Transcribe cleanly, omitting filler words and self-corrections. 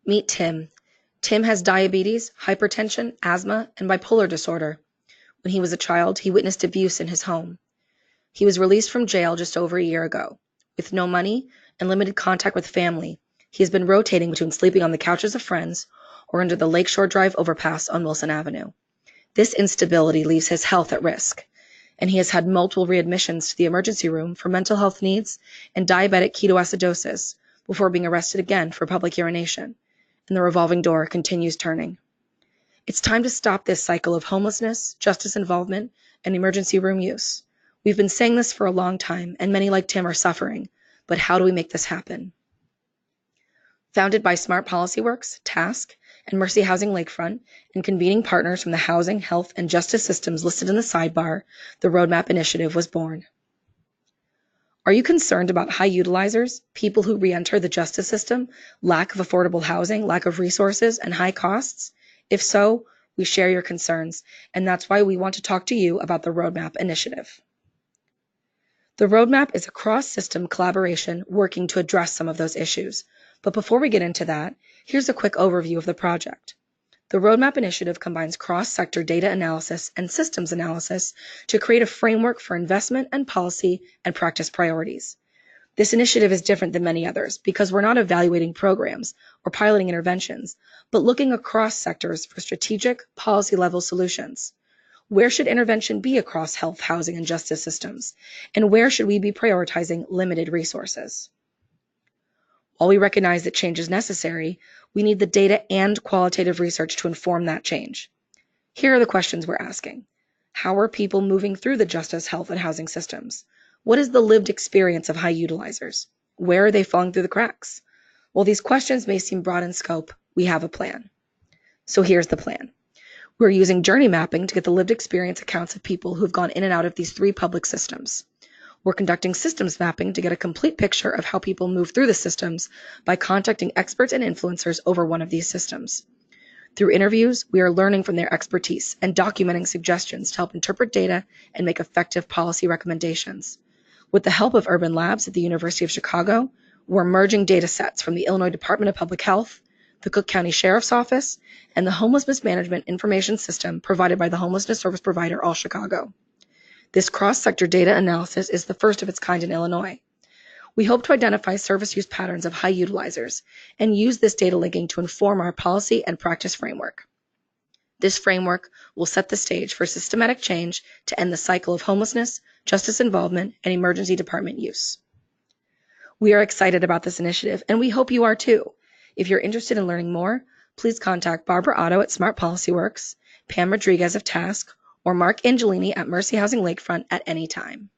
Meet Tim. Tim has diabetes, hypertension, asthma, and bipolar disorder. When he was a child, he witnessed abuse in his home. He was released from jail just over a year ago. With no money and limited contact with family, he has been rotating between sleeping on the couches of friends or under the Lakeshore Drive overpass on Wilson Avenue. This instability leaves his health at risk, and he has had multiple readmissions to the emergency room for mental health needs and diabetic ketoacidosis before being arrested again for public urination, and the revolving door continues turning. It's time to stop this cycle of homelessness, justice involvement, and emergency room use. We've been saying this for a long time, and many like Tim are suffering, but how do we make this happen? Founded by Smart Policy Works, Task, and Mercy Housing Lakefront, and convening partners from the housing, health, and justice systems listed in the sidebar, the Roadmap Initiative was born. Are you concerned about high utilizers, people who re-enter the justice system, lack of affordable housing, lack of resources, and high costs? If so, we share your concerns, and that's why we want to talk to you about the Roadmap Initiative. The Roadmap is a cross-system collaboration working to address some of those issues. But before we get into that, here's a quick overview of the project. The Roadmap Initiative combines cross-sector data analysis and systems analysis to create a framework for investment and policy and practice priorities. This initiative is different than many others because we're not evaluating programs or piloting interventions, but looking across sectors for strategic, policy-level solutions. Where should intervention be across health, housing, and justice systems? And where should we be prioritizing limited resources? While we recognize that change is necessary, we need the data and qualitative research to inform that change. Here are the questions we're asking. How are people moving through the justice, health, and housing systems? What is the lived experience of high utilizers? Where are they falling through the cracks? While these questions may seem broad in scope, we have a plan. So here's the plan. We're using journey mapping to get the lived experience accounts of people who've gone in and out of these three public systems. We're conducting systems mapping to get a complete picture of how people move through the systems by contacting experts and influencers over one of these systems. Through interviews, we are learning from their expertise and documenting suggestions to help interpret data and make effective policy recommendations. With the help of urban labs at the University of Chicago, we're merging data sets from the Illinois Department of Public Health, the Cook County Sheriff's Office, and the Homelessness Management Information System provided by the homelessness service provider All Chicago. This cross-sector data analysis is the first of its kind in Illinois. We hope to identify service use patterns of high utilizers and use this data linking to inform our policy and practice framework. This framework will set the stage for systematic change to end the cycle of homelessness, justice involvement, and emergency department use. We are excited about this initiative, and we hope you are too. If you're interested in learning more, please contact Barbara Otto at Smart Policy Works, Pam Rodriguez of Task, or Mark Angelini at Mercy Housing Lakefront at any time.